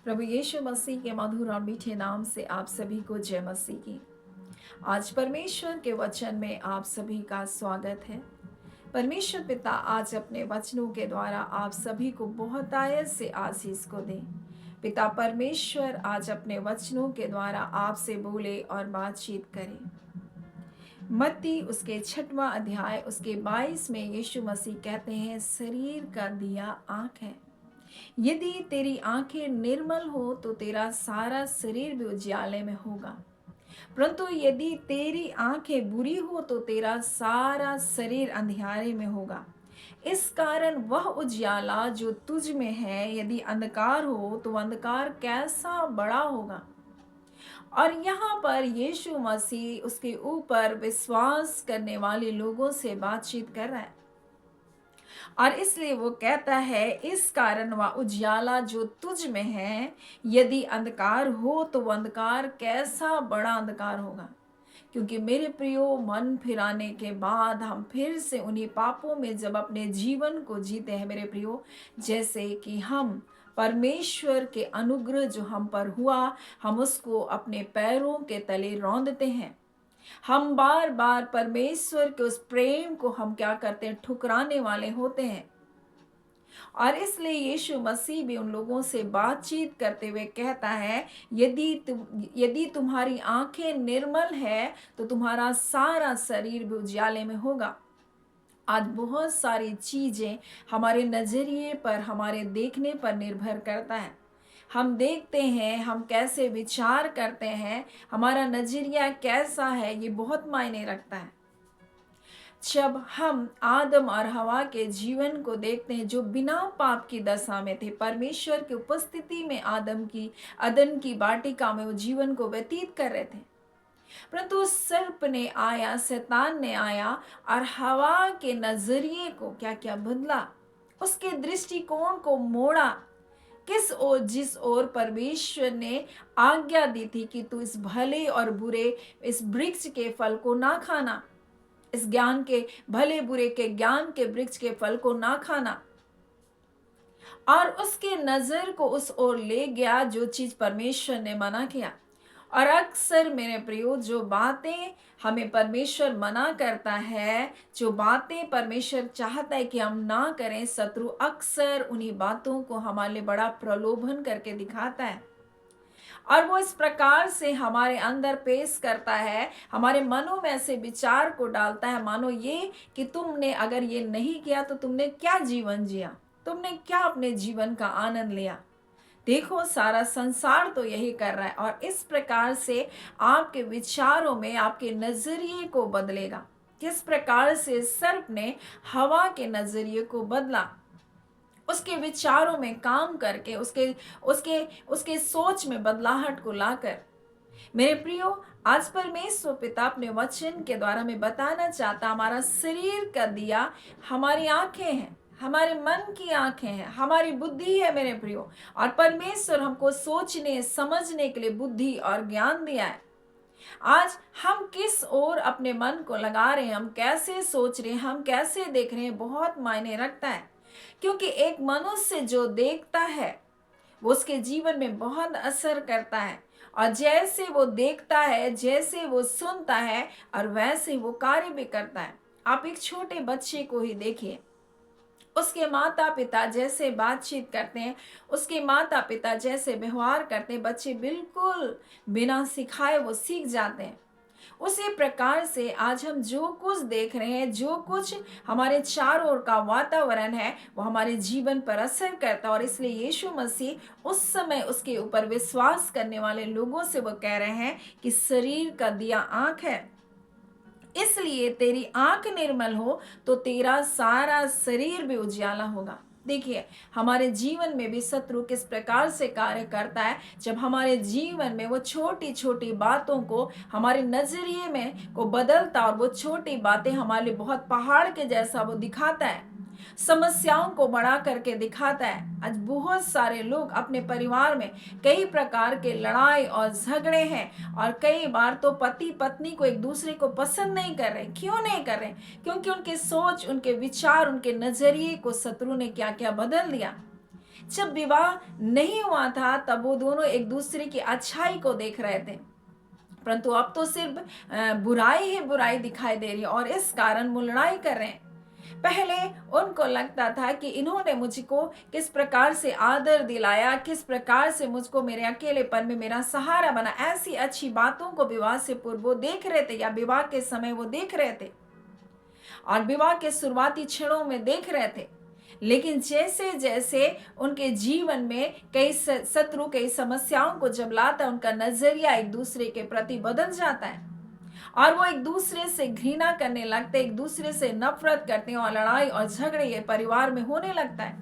प्रभु यीशु मसीह के मधुर और मीठे नाम से आप सभी को जय मसीह की। आज परमेश्वर के वचन में आप सभी का स्वागत है। परमेश्वर पिता आज अपने वचनों के द्वारा आप सभी को बहुतायत से आशीष को दे। पिता परमेश्वर आज अपने वचनों के द्वारा आपसे बोले और बातचीत करे। मत्ती उसके 6वां अध्याय उसके 22 में यीशु मसीह कहते हैं, शरीर का दिया आँख है। यदि तेरी आंखें निर्मल हो तो तेरा सारा शरीर भी उजियाले में होगा, परंतु यदि तेरी आंखें बुरी हो तो तेरा सारा शरीर अंधियारे में होगा। इस कारण वह उजियाला जो तुझ में है, यदि अंधकार हो तो अंधकार कैसा बड़ा होगा। और यहाँ पर यीशु मसीह उसके ऊपर विश्वास करने वाले लोगों से बातचीत कर रहा है और इसलिए वो कहता है, इस कारण वह उजियाला जो तुझ में है, यदि अंधकार हो तो वह अंधकार कैसा बड़ा अंधकार होगा। क्योंकि मेरे प्रियो, मन फिराने के बाद हम फिर से उन्हीं पापों में जब अपने जीवन को जीते हैं मेरे प्रियो, जैसे कि हम परमेश्वर के अनुग्रह जो हम पर हुआ, हम उसको अपने पैरों के तले रौंदते हैं। हम बार बार परमेश्वर के उस प्रेम को हम क्या करते हैं, ठुकराने वाले होते हैं। और इसलिए यीशु मसीह भी उन लोगों से बातचीत करते हुए कहता है, यदि तुम्हारी आंखें निर्मल है तो तुम्हारा सारा शरीर भी उजियाले में होगा। आज बहुत सारी चीजें हमारे नजरिए पर, हमारे देखने पर निर्भर करता है। हम देखते हैं, हम कैसे विचार करते हैं, हमारा नजरिया कैसा है, ये बहुत मायने रखता है। जब हम आदम और हवा के जीवन को देखते हैं, जो बिना पाप की दशा में थे, परमेश्वर की उपस्थिति में अदन की वाटिका में वो जीवन को व्यतीत कर रहे थे, परंतु सर्प ने आया, शैतान ने आया और हवा के नजरिए को क्या क्या बदला, उसके दृष्टिकोण को मोड़ा। जिस ओर परमेश्वर ने आज्ञा दी थी कि तू इस भले और बुरे इस वृक्ष के फल को ना खाना, इस ज्ञान के भले बुरे के ज्ञान के वृक्ष के फल को ना खाना, और उसके नजर को उस ओर ले गया जो चीज परमेश्वर ने मना किया। और अक्सर मेरे प्रियो, जो बातें हमें परमेश्वर मना करता है, जो बातें परमेश्वर चाहता है कि हम ना करें, शत्रु अक्सर उन्हीं बातों को हमारे लिए बड़ा प्रलोभन करके दिखाता है और वो इस प्रकार से हमारे अंदर पेश करता है, हमारे मनों में ऐसे विचार को डालता है, मानो ये कि तुमने अगर ये नहीं किया तो तुमने क्या जीवन जिया, तुमने क्या अपने जीवन का आनंद लिया। देखो, सारा संसार तो यही कर रहा है और इस प्रकार से आपके विचारों में आपके नजरिए को बदलेगा। किस प्रकार से सर्प ने हवा के नजरिए को बदला, उसके विचारों में काम करके, उसके उसके उसके सोच में बदलाहट को लाकर। मेरे प्रियो, आज परमेश्वर पिता अपने वचन के द्वारा में बताना चाहता, हमारा शरीर का दिया हमारी आंखें हैं, हमारे मन की आंखें हैं, हमारी बुद्धि है मेरे प्रियो। और परमेश्वर हमको सोचने समझने के लिए बुद्धि और ज्ञान दिया है। आज हम किस ओर अपने मन को लगा रहे हैं, हम कैसे सोच रहे हैं, हम कैसे देख रहे हैं, बहुत मायने रखता है। क्योंकि एक मनुष्य जो देखता है वो उसके जीवन में बहुत असर करता है, और जैसे वो देखता है, जैसे वो सुनता है, और वैसे वो कार्य भी करता है। आप एक छोटे बच्चे को ही देखिए, उसके माता पिता जैसे बातचीत करते हैं, उसके माता पिता जैसे व्यवहार करते हैं, बच्चे बिल्कुल बिना सिखाए वो सीख जाते हैं। उसी प्रकार से आज हम जो कुछ देख रहे हैं, जो कुछ हमारे चारों ओर का वातावरण है, वो हमारे जीवन पर असर करता है। और इसलिए यीशु मसीह उस समय उसके ऊपर विश्वास करने वाले लोगों से वो कह रहे हैं कि शरीर का दिया आंख है, इसलिए तेरी आंख निर्मल हो तो तेरा सारा शरीर भी उजियाला होगा। देखिए, हमारे जीवन में भी शत्रु किस प्रकार से कार्य करता है। जब हमारे जीवन में वो छोटी छोटी बातों को हमारे नजरिए में को बदलता, और वो छोटी बातें हमारे लिए बहुत पहाड़ के जैसा वो दिखाता है, समस्याओं को बड़ा करके दिखाता है। आज बहुत सारे लोग अपने परिवार में कई प्रकार के लड़ाई और झगड़े हैं, और कई बार तो पति पत्नी को एक दूसरे को पसंद नहीं कर रहे। क्यों नहीं कर रहे? क्योंकि उनके सोच, उनके विचार, उनके नजरिए को शत्रु ने क्या क्या बदल दिया। जब विवाह नहीं हुआ था तब वो दोनों एक दूसरे की अच्छाई को देख रहे थे, परंतु अब तो सिर्फ बुराई ही बुराई दिखाई दे रही है और इस कारण वो लड़ाई कर रहे हैं। पहले उनको लगता था कि इन्होंने मुझको किस प्रकार से आदर दिलाया, किस प्रकार से मुझको मेरे अकेलेपन में मेरा सहारा बना, ऐसी अच्छी बातों को विवाह से पूर्व वो देख रहे थे या विवाह के समय वो देख रहे थे और विवाह के शुरुआती क्षणों में देख रहे थे। लेकिन जैसे जैसे उनके जीवन में कई शत्रु, कई समस्याओं को जब लाता है, उनका नजरिया एक दूसरे के प्रति बदल जाता है और वो एक दूसरे से घृणा करने लगते हैं, एक दूसरे से नफरत करते हैं और लड़ाई और झगड़े ये परिवार में होने लगता है।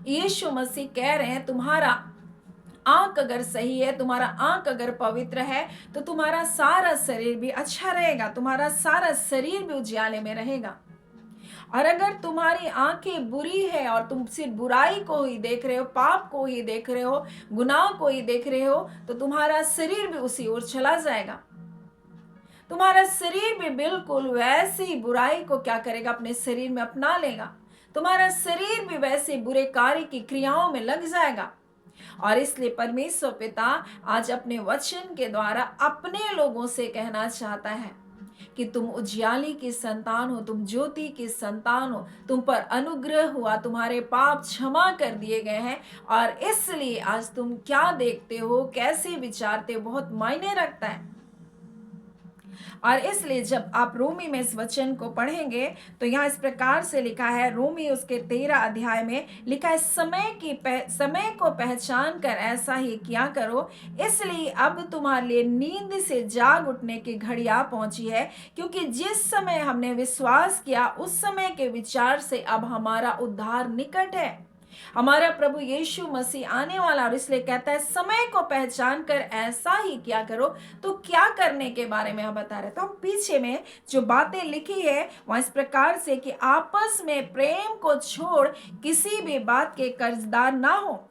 यीशु मसीह कह रहे हैं, तुम्हारा आंख अगर सही है, तुम्हारा आंख अगर पवित्र है, तो तुम्हारा सारा शरीर भी अच्छा रहेगा, तुम्हारा सारा शरीर भी उजियाले में रहेगा। और अगर तुम्हारी आंखें बुरी है और तुम सिर्फ बुराई को ही देख रहे हो, पाप को ही देख रहे हो, गुनाह को ही देख रहे हो, तो तुम्हारा शरीर भी उसी ओर चला जाएगा। तुम्हारा शरीर भी बिल्कुल वैसे ही बुराई को क्या करेगा, अपने शरीर में अपना लेगा। तुम्हारा शरीर भी वैसे बुरे कार्य की क्रियाओं में लग जाएगा। और इसलिए परमेश्वर पिता आज अपने वचन के द्वारा अपने लोगों से कहना चाहता है कि तुम उजियाली की संतान हो, तुम ज्योति की संतान हो, तुम पर अनुग्रह हुआ, तुम्हारे पाप क्षमा कर दिए गए हैं और इसलिए आज तुम क्या देखते हो, कैसे विचारते हो, बहुत मायने रखता है। और इसलिए जब आप रोमी में इस वचन को पढ़ेंगे तो यहाँ इस प्रकार से लिखा है, रोमी उसके 13 अध्याय में लिखा है, समय को पहचान कर ऐसा ही किया करो, इसलिए अब तुम्हारे लिए नींद से जाग उठने की घड़ी आ पहुंची है, क्योंकि जिस समय हमने विश्वास किया उस समय के विचार से अब हमारा उद्धार निकट है। हमारा प्रभु यीशु मसीह आने वाला, और इसलिए कहता है समय को पहचान कर ऐसा ही किया करो। तो क्या करने के बारे में हम बता रहे, तो हम पीछे में जो बातें लिखी है वह इस प्रकार से कि आपस में प्रेम को छोड़ किसी भी बात के कर्जदार ना हो,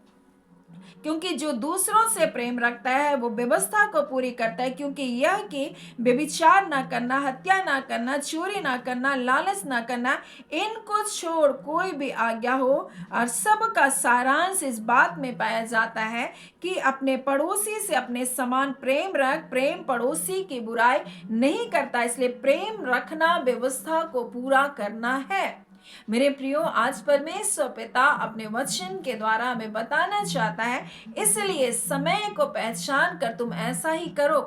क्योंकि जो दूसरों से प्रेम रखता है वो व्यवस्था को पूरी करता है, क्योंकि यह कि व्यभिचार ना करना, हत्या ना करना, चोरी ना करना, लालच ना करना, इनको छोड़ कोई भी आज्ञा हो। और सबका सारांश इस बात में पाया जाता है कि अपने पड़ोसी से अपने समान प्रेम रख, प्रेम पड़ोसी की बुराई नहीं करता, इसलिए प्रेम रखना व्यवस्था को पूरा करना है। मेरे प्रियो, आज परमेश्वर पिता अपने वचन के द्वारा हमें बताना चाहता है, इसलिए समय को पहचान कर तुम ऐसा ही करो।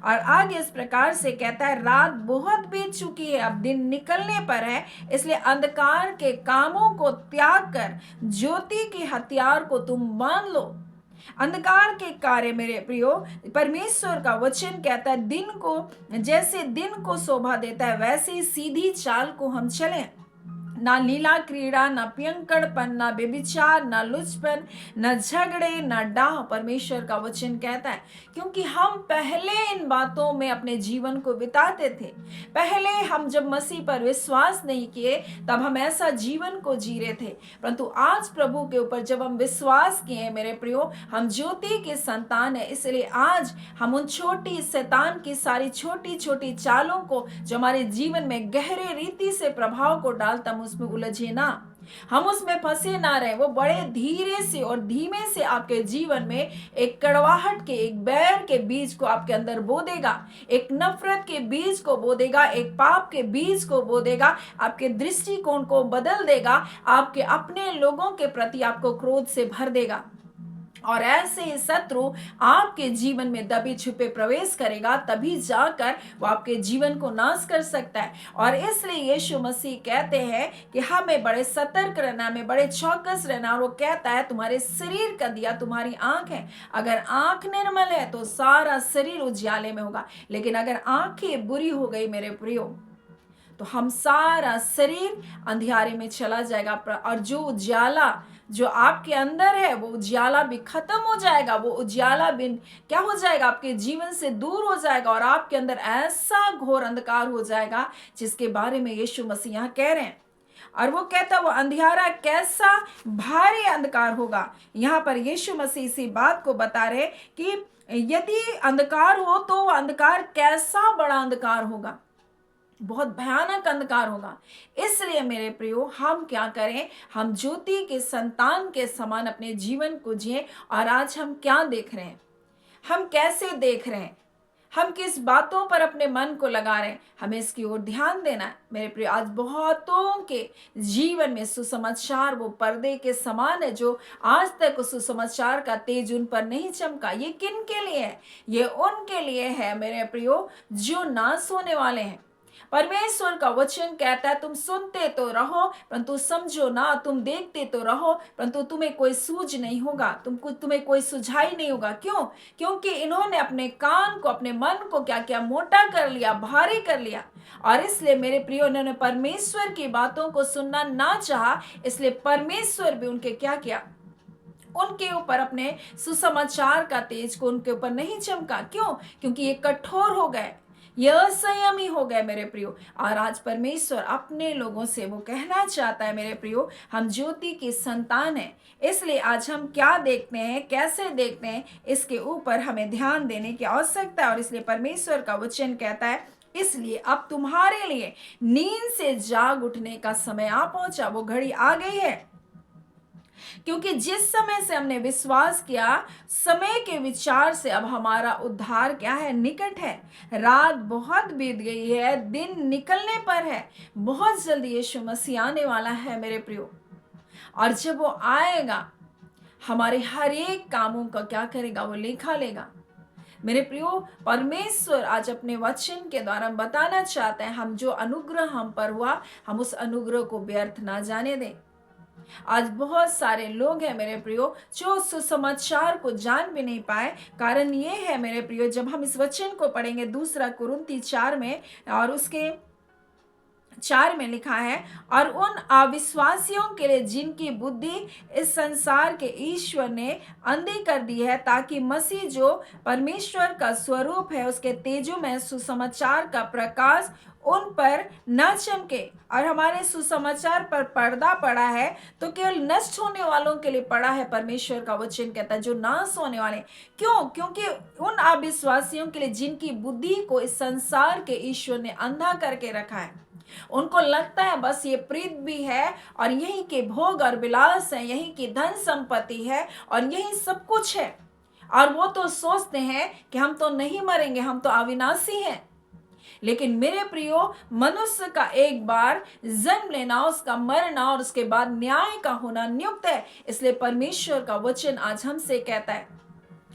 और आगे इस प्रकार से कहता है, रात बहुत बीत चुकी है, अब दिन निकलने पर है, इसलिए अंधकार के कामों को त्याग कर ज्योति के हथियार को तुम बांध लो। अंधकार के कार्य, मेरे प्रियो, परमेश्वर का वचन कहता है, दिन को जैसे दिन को शोभा देता है वैसे ही सीधी चाल को हम चलें। ना लीला क्रीड़ा, ना पियंकड़पन, ना व्यभिचार, ना लुचपन, ना झगड़े, ना डाह, परमेश्वर का वचन कहता है। क्योंकि हम पहले इन बातों में अपने जीवन को बिताते थे। पहले हम जब मसीह पर विश्वास नहीं किए तब हम ऐसा जीवन को जी रहे थे, परंतु आज प्रभु के ऊपर जब हम विश्वास किए, मेरे प्रियो, हम ज्योति के संतान है, इसलिए आज हम उन छोटी शैतान की सारी छोटी छोटी चालों को जो हमारे जीवन में गहरे रीति से प्रभाव को डालता, हम उसमें उलझे ना, हम उसमें फंसे ना रहे। वो बड़े धीरे से और धीमे से आपके जीवन में एक कड़वाहट के, एक बैर के बीज को आपके अंदर बो देगा, एक नफरत के बीज को बो देगा, एक पाप के बीज को बो देगा, आपके दृष्टिकोण को बदल देगा, आपके अपने लोगों के प्रति आपको क्रोध से भर देगा। और ऐसे ही शत्रु आपके जीवन में दबे छुपे प्रवेश करेगा, तभी जाकर वो आपके जीवन को नाश कर सकता है। और इसलिए यीशु मसीह कहते हैं कि हमें बड़े सतर्क रहना, हमें बड़े चौकस रहना। और वो कहता है, तुम्हारे शरीर का दिया तुम्हारी आंख है, अगर आंख निर्मल है तो सारा शरीर उजियाले में होगा, लेकिन अगर आंखें बुरी हो गई, मेरे प्रियो, तो हम सारा शरीर अंधियारे में चला जाएगा। और जो उजाला जो आपके अंदर है वो उजाला भी खत्म हो जाएगा, वो उजाला भी क्या हो जाएगा, आपके जीवन से दूर हो जाएगा और आपके अंदर ऐसा घोर अंधकार हो जाएगा जिसके बारे में यीशु मसीह यहाँ कह रहे हैं। और वो कहता, वो अंधियारा कैसा भारी अंधकार होगा। यहाँ पर यीशु मसीह इसी बात को बता रहे कि यदि अंधकार हो तो वो अंधकार कैसा बड़ा अंधकार होगा। बहुत भयानक अंधकार होगा। इसलिए मेरे प्रियो, हम क्या करें, हम ज्योति के संतान के समान अपने जीवन को जिएं। और आज हम क्या देख रहे हैं, हम कैसे देख रहे हैं, हम किस बातों पर अपने मन को लगा रहे हैं, हमें इसकी ओर ध्यान देना है। मेरे प्रिय, आज बहुतों के जीवन में सुसमाचार वो पर्दे के समान है, जो आज तक उस सुसमाचार का तेज उन पर नहीं चमका। ये किन के लिए है? ये उनके लिए है मेरे प्रियो, जो नाश होने वाले हैं। परमेश्वर का वचन कहता है, तुम सुनते तो रहो परंतु समझो ना, तुम देखते तो रहो परंतु तुम्हें कोई सूझ नहीं होगा, तुम्हें कोई सुझाई नहीं होगा। क्यों? क्योंकि इन्होंने अपने कान को, अपने मन को क्या किया, मोटा कर लिया, भारी कर लिया। और इसलिए मेरे प्रियो, इन्होंने परमेश्वर की बातों को सुनना ना चाहा, इसलिए परमेश्वर भी उनके क्या किया, उनके ऊपर अपने सुसमाचार का तेज को उनके ऊपर नहीं चमका। क्यों? क्योंकि ये कठोर हो गए, ये असंयमी हो गए मेरे प्रियो। और आज परमेश्वर अपने लोगों से वो कहना चाहता है मेरे प्रियो, हम ज्योति की संतान हैं। इसलिए आज हम क्या देखते हैं, कैसे देखते हैं, इसके ऊपर हमें ध्यान देने की आवश्यकता है। और इसलिए परमेश्वर का वचन कहता है, इसलिए अब तुम्हारे लिए नींद से जाग उठने का समय आ पहुंचा, वो घड़ी आ गई है। क्योंकि जिस समय से हमने विश्वास किया, समय के विचार से अब हमारा उद्धार क्या है, निकट है। रात बहुत बीत गई है, दिन निकलने पर है। बहुत जल्दी यीशु मसीह आने वाला है मेरे प्रियो। और जब वो आएगा, हमारे हर एक कामों का क्या करेगा, वो लेखा लेगा। मेरे प्रियो, परमेश्वर आज अपने वचन के द्वारा बताना चाहते हैं, हम जो अनुग्रह हम पर हुआ, हम उस अनुग्रह को व्यर्थ ना जाने दें। आज बहुत सारे लोग हैं मेरे प्रियो, जो सुसमाचार को जान भी नहीं पाए। कारण ये है मेरे प्रियो, जब हम इस वचन को पढ़ेंगे, दूसरा कुरिन्थी 4 में और उसके 4 में लिखा है, और उन अविश्वासियों के लिए जिनकी बुद्धि इस संसार के ईश्वर ने अंधी कर दी है, ताकि मसीह जो परमेश्वर का स्वरूप है, उसके तेजो में सुसमाचार का प्रकाश उन पर न चमके। और हमारे सुसमाचार पर पर्दा पड़ा है तो केवल नष्ट होने वालों के लिए पड़ा है। परमेश्वर का वचन कहता है, जो नाश होने वाले। क्यों? क्योंकि उन अविश्वासियों के लिए जिनकी बुद्धि को इस संसार के ईश्वर ने अंधा करके रखा है। उनको लगता है बस ये पृथ्वी है और यहीं के भोग और विलास है, यहीं की धन संपत्ति है और यही सब कुछ है। और वो तो सोचते हैं कि हम तो नहीं मरेंगे, हम तो अविनाशी हैं। लेकिन मेरे प्रियो, मनुष्य का एक बार जन्म लेना, उसका मरना और उसके बाद न्याय का होना नियुक्त है। इसलिए परमेश्वर का वचन आज हमसे कहता है,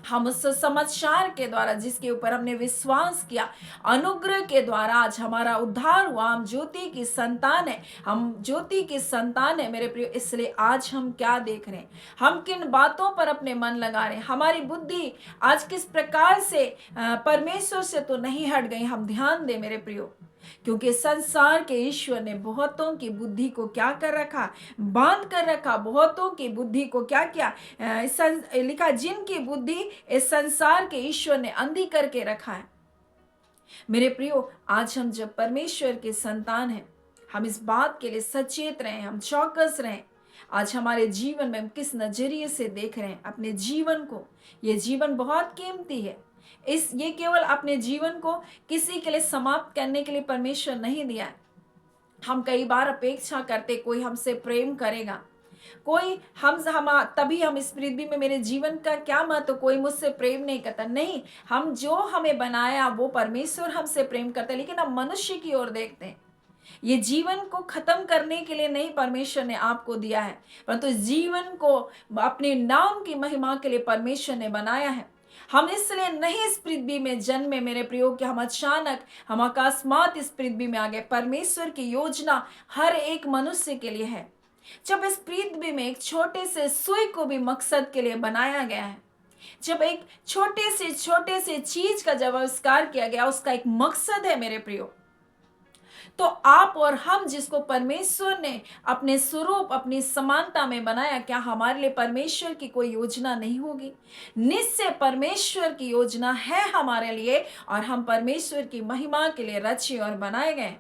हम उस समाचार के द्वारा जिसके ऊपर हमने विश्वास किया, अनुग्रह के द्वारा आज हमारा उद्धार हुआ। हम ज्योति की संतान है, हम ज्योति की संतान है मेरे प्रियो। इसलिए आज हम क्या देख रहे हैं, हम किन बातों पर अपने मन लगा रहे हैं, हमारी बुद्धि आज किस प्रकार से परमेश्वर से तो नहीं हट गई। हम ध्यान दें मेरे प्रियो, क्योंकि संसार के ईश्वर ने बहुतों की बुद्धि को क्या कर रखा, बांध कर रखा। बहुतों की बुद्धि को क्या किया, लिखा, जिनकी बुद्धि इस संसार के ईश्वर ने अंधी करके रखा है। मेरे प्रियो, आज हम जब परमेश्वर के संतान हैं, हम इस बात के लिए सचेत रहें, हम चौकस रहें। आज हमारे जीवन में हम किस नजरिए से देख रहे हैं अपने जीवन को। ये जीवन बहुत कीमती है। ये केवल अपने जीवन को किसी के लिए समाप्त करने के लिए परमेश्वर नहीं दिया है। हम कई बार अपेक्षा करते कोई हमसे प्रेम करेगा, कोई हम तभी हम इस पृथ्वी में, मेरे जीवन का क्या महत्व, कोई मुझसे प्रेम नहीं करता। नहीं, हम जो हमें बनाया वो परमेश्वर हमसे प्रेम करता है। लेकिन हम मनुष्य की ओर देखते हैं। ये जीवन को खत्म करने के लिए नहीं परमेश्वर ने आपको दिया है, परंतु जीवन को अपने नाम की महिमा के लिए परमेश्वर ने बनाया है। हम इसलिए नहीं इस पृथ्वी में जन्मे मेरे प्रियो कि हम अचानक, हम अकस्मात इस पृथ्वी में आ गए। परमेश्वर की योजना हर एक मनुष्य के लिए है। जब इस पृथ्वी में एक छोटे से सुई को भी मकसद के लिए बनाया गया है, जब एक छोटे से चीज का जब आविष्कार किया गया, उसका एक मकसद है मेरे प्रियो। तो आप और हम जिसको परमेश्वर ने अपने स्वरूप, अपनी समानता में बनाया, क्या हमारे लिए परमेश्वर की कोई योजना नहीं होगी? निश्चय परमेश्वर की योजना है हमारे लिए, और हम परमेश्वर की महिमा के लिए रचे और बनाए गए।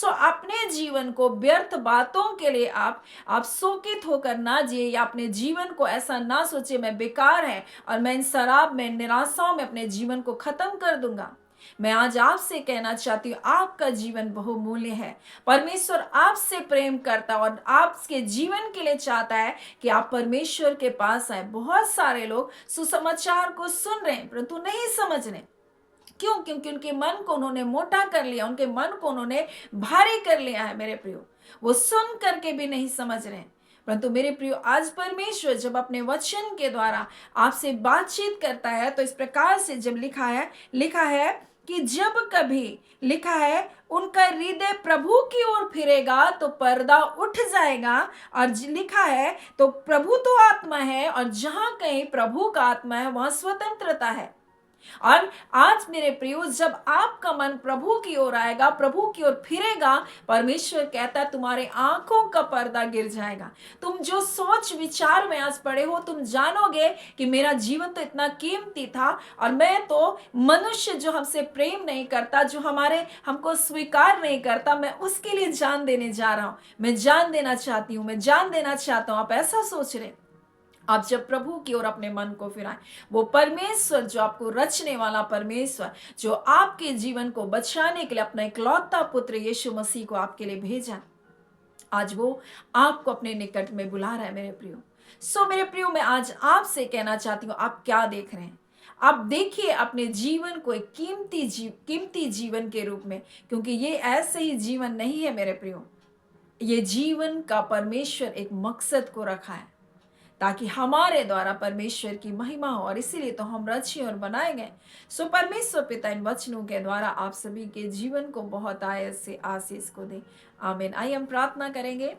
अपने जीवन को व्यर्थ बातों के लिए आप शोकित होकर ना जिए, या अपने जीवन को ऐसा ना सोचे मैं बेकार है और मैं इन शराब में, निराशाओं में अपने जीवन को खत्म कर दूंगा। मैं आज आपसे कहना चाहती हूँ, आपका जीवन बहुमूल्य है। परमेश्वर आपसे प्रेम करता है और आपके जीवन के लिए चाहता है कि आप परमेश्वर के पास आए। बहुत सारे लोग सुसमाचार को सुन रहे हैं परंतु नहीं समझ रहे। क्यों? क्योंकि उनके मन को उन्होंने मोटा कर लिया, उनके मन को उन्होंने भारी कर लिया है मेरे प्रियो। वो सुन करके भी नहीं समझ रहे हैं। परंतु मेरे प्रियो, आज परमेश्वर जब अपने वचन के द्वारा आपसे बातचीत करता है तो इस प्रकार से जब लिखा है कि जब कभी लिखा है उनका हृदय प्रभु की ओर फिरेगा तो पर्दा उठ जाएगा। और लिखा है तो प्रभु तो आत्मा है और जहां कहीं प्रभु का आत्मा है वहां स्वतंत्रता है। और आज मेरे प्रियो, जब आपका मन प्रभु की ओर आएगा, प्रभु की ओर फिरेगा, परमेश्वर कहता है तुम्हारे आंखों का पर्दा गिर जाएगा। तुम जो सोच विचार में आज पड़े हो, तुम जानोगे कि मेरा जीवन तो इतना कीमती था और मैं तो मनुष्य जो हमसे प्रेम नहीं करता, जो हमको स्वीकार नहीं करता, मैं उसके लिए जान देने जा रहा हूं। मैं जान देना चाहती हूं, मैं जान देना चाहता हूं। आप ऐसा सोच रहे? आप जब प्रभु की ओर अपने मन को फिराएं, वो परमेश्वर जो आपको रचने वाला परमेश्वर, जो आपके जीवन को बचाने के लिए अपना इकलौता पुत्र यीशु मसीह को आपके लिए भेजा, आज वो आपको अपने निकट में बुला रहा है मेरे प्रियो। मेरे प्रियो, मैं आज आपसे कहना चाहती हूँ, आप क्या देख रहे हैं? आप देखिए अपने जीवन को एक कीमती जीवन के रूप में, क्योंकि ये ऐसे ही जीवन नहीं है मेरे प्रियो। ये जीवन का परमेश्वर एक मकसद को रखा है ताकि हमारे द्वारा परमेश्वर की महिमा हो, और इसीलिए तो हम रचे और बनाए गए। परमेश्वर पिता इन वचनों के द्वारा आप सभी के जीवन को बहुत आयत से आशीष को दे। आमीन। आइए हम प्रार्थना करेंगे।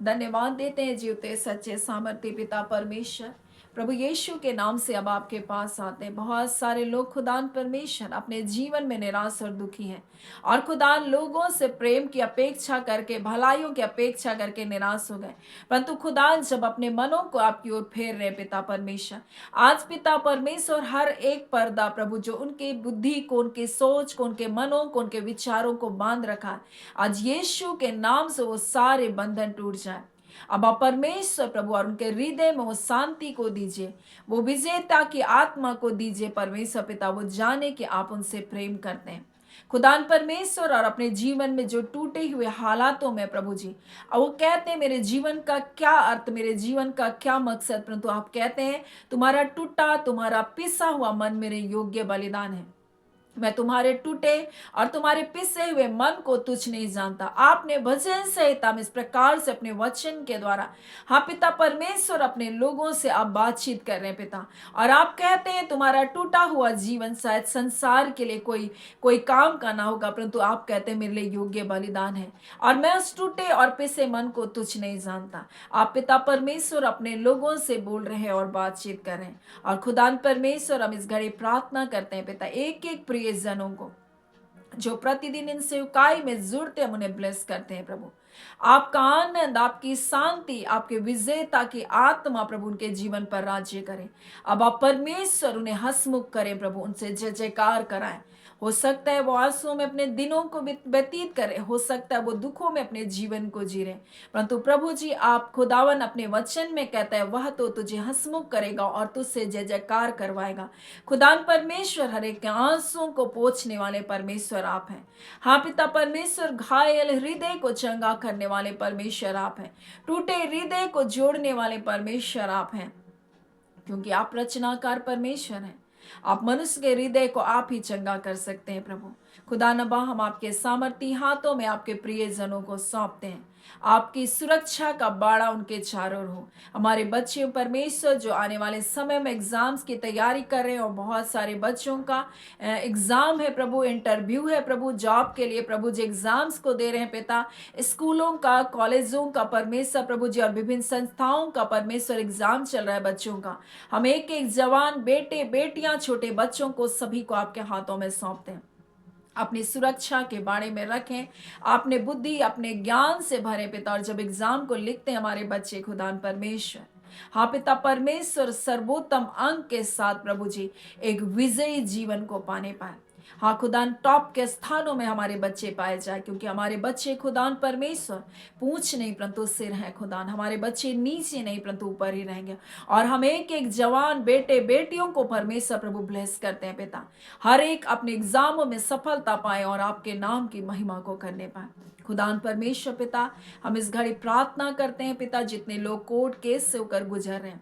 धन्यवाद देते हैं जीवते सच्चे सामर्थ्य पिता परमेश्वर, प्रभु यीशु के नाम से अब आपके पास आते हैं। बहुत सारे लोग खुदान परमेश्वर अपने जीवन में निराश और दुखी हैं, और खुदान लोगों से प्रेम की अपेक्षा करके, भलाइयों की अपेक्षा करके निराश हो गए। परंतु खुदान जब अपने मनों को आपकी ओर फेर रहे पिता परमेश्वर, आज पिता परमेश्वर हर एक पर्दा प्रभु जो उनके बुद्धि को, उनके सोच को, उनके मनों को, उनके विचारों को बांध रखा है, आज यीशु के नाम से वो सारे बंधन टूट जाए। अब आप परमेश्वर प्रभु और उनके हृदय में वो शांति को दीजिए, वो विजेता की आत्मा को दीजिए परमेश्वर पिता। वो जाने कि आप उनसे प्रेम करते हैं खुदान परमेश्वर, और अपने जीवन में जो टूटे हुए हालातों में प्रभु जी, और वो कहते हैं मेरे जीवन का क्या अर्थ, मेरे जीवन का क्या मकसद, परंतु आप कहते हैं तुम्हारा टूटा, तुम्हारा पिसा हुआ मन मेरे योग्य बलिदान है। मैं तुम्हारे टूटे और तुम्हारे पिसे हुए मन को तुच्छ नहीं जानता। आपने भजन संहिता में इस प्रकार से अपने वचन के द्वारा, हाँ पिता परमेश्वर, अपने लोगों से आप बातचीत कर रहे हैं पिता, और आप कहते हैं तुम्हारा टूटा हुआ जीवन शायद संसार के लिए कोई काम का ना होगा, परंतु आप कहते हैं मेरे लिए योग्य बलिदान है, और मैं उस टूटे और पिसे मन को तुच्छ नहीं जानता। आप पिता परमेश्वर अपने लोगों से बोल रहे हैं और बातचीत कर रहे हैं। और खुदान परमेश्वर, हम इस घड़ी प्रार्थना करते हैं पिता, एक एक प्रिय जनों को जो प्रतिदिन इन सेवकाई में जुड़ते हम उन्हें ब्लेस करते हैं प्रभु। आपका आनंद, आपकी शांति, आपके विजेता की आत्मा प्रभु उनके जीवन पर राज्य करें। अब आप परमेश्वर उन्हें हंसमुख करें प्रभु, उनसे जय जयकार कराएं। हो सकता है वो आंसुओं में अपने दिनों को व्यतीत करें, हो सकता है वो दुखों में अपने जीवन को जी रहे, परंतु प्रभु जी आप खुदावन अपने वचन में कहता है वह तो तुझे हंसमुख करेगा और तुझसे जय जयकार करवाएगा। खुदान परमेश्वर, हर एक आंसुओं को पोंछने वाले परमेश्वर आप हैं। हाँ पिता परमेश्वर, घायल हृदय को चंगा करने वाले परमेश्वर आप हैं, टूटे हृदय को जोड़ने वाले परमेश्वर आप हैं, क्योंकि आप रचनाकार परमेश्वर हैं। आप मनुष्य के हृदय को आप ही चंगा कर सकते हैं प्रभु। खुदा नबा, हम आपके सामर्थी हाथों में आपके प्रियजनों को सौंपते हैं। आपकी सुरक्षा का बाड़ा उनके चारों ओर हो। हमारे बच्चे परमेश्वर जो आने वाले समय में एग्जाम्स की तैयारी कर रहे हैं, और बहुत सारे बच्चों का एग्जाम है प्रभु, इंटरव्यू है प्रभु, जॉब के लिए प्रभु जी एग्जाम्स को दे रहे हैं पिता, स्कूलों का, कॉलेजों का परमेश्वर प्रभु जी, और विभिन्न संस्थाओं का परमेश्वर एग्जाम चल रहा है बच्चों का। हम एक एक जवान बेटे बेटियां, छोटे बच्चों को सभी को आपके हाथों में सौंपते हैं। अपनी सुरक्षा के बारे में रखें, आपने बुद्धि, अपने ज्ञान से भरे पिता, और जब एग्जाम को लिखते हैं हमारे बच्चे खुदान परमेश्वर, हाँ पिता परमेश्वर, सर्वोत्तम अंक के साथ प्रभु जी एक विजयी जीवन को पाने पाए। हाँ खुदान, टॉप के स्थानों में हमारे बच्चे पाए जाए, क्योंकि हमारे बच्चे खुदान परमेश्वर पूंछ नहीं परंतु सिर है खुदान। हमारे बच्चे नीचे नहीं परंतु ऊपर ही रहेंगे। और हम एक एक जवान बेटे बेटियों को परमेश्वर प्रभु ब्लेस करते हैं पिता, हर एक अपने एग्जामों में सफलता पाए और आपके नाम की महिमा को करने पाए। खुदान परमेश्वर पिता, हम इस घड़ी प्रार्थना करते हैं पिता, जितने लोग कोर्ट केस से होकर गुजर रहे हैं,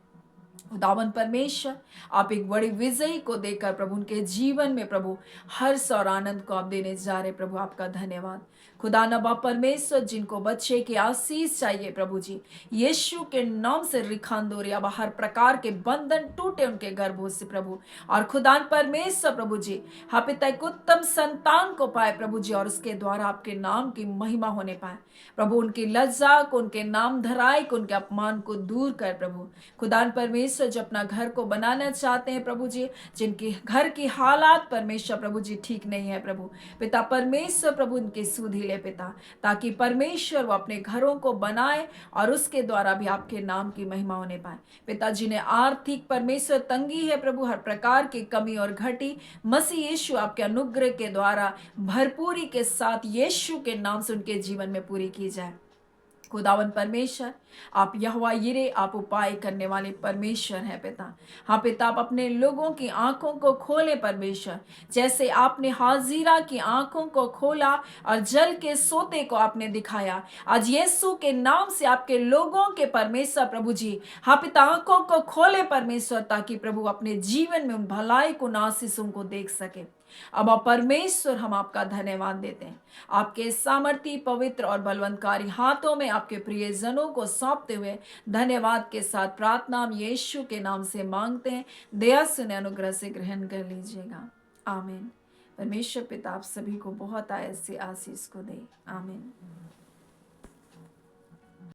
खुदावन परमेश्वर आप एक बड़ी विजयी को देकर प्रभु उनके जीवन में प्रभु हर्ष और आनंद को आप देने जा रहे प्रभु, आपका धन्यवाद। खुदा नबा परमेश्वर, जिनको बच्चे की आशीष चाहिए प्रभु जी, यीशु के नाम से रिखांदोरी, अब हर प्रकार के बंधन टूटे उनके गर्भों से प्रभु। और खुदान परमेश्वर प्रभु जी, हाँ पिता, एक उत्तम संतान को पाए प्रभु जी, और उसके द्वारा आपके नाम की महिमा होने पाए प्रभु। उनकी लज्जा को, उनके नाम धराई को, उनके अपमान को दूर कर प्रभु। खुदान परमेश्वर, जो अपना घर को बनाना चाहते हैं प्रभु जी, जिनके घर की हालात परमेश्वर प्रभु जी ठीक नहीं है प्रभु, पिता परमेश्वर प्रभु उनकी सुधि ले पिता, ताकि परमेश्वर वो अपने घरों को बनाए और उसके द्वारा भी आपके नाम की महिमा होने पाए पिता। जिन्हें आर्थिक परमेश्वर तंगी है प्रभु, हर प्रकार की कमी और घटी, मसीह यीशु आपके अनुग्रह के द्वारा भरपूरी के साथ यीशु के नाम से उनके जीवन में पूरी की जाए। खुदावन परमेश्वर, आप यहोवा यिरे, आप उपाय करने वाले परमेश्वर हैं पिता। हाँ पिता, आप अपने लोगों की आंखों को खोले परमेश्वर, जैसे आपने हाजिरा की आंखों को खोला और जल के सोते को आपने दिखाया। आज यीशु के नाम से आपके लोगों के परमेश्वर प्रभु जी, हाँ पिता, आंखों को खोले परमेश्वर, ताकि प्रभु अपने जीवन में उन भलाई को, आशीषों को देख सके। अब आप परमेश्वर, हम आपका धन्यवाद देते हैं, आपके सामर्थी पवित्र और बलवंतकारी हाथों में आपके प्रियजनों को सौंपते हुए धन्यवाद के साथ प्रार्थना हम यीशु के नाम से मांगते हैं। दया सुने, अनुग्रह से ग्रहण कर लीजिएगा। आमीन। परमेश्वर पिता आप सभी को बहुत ऐसी आशीष को दे। आमीन।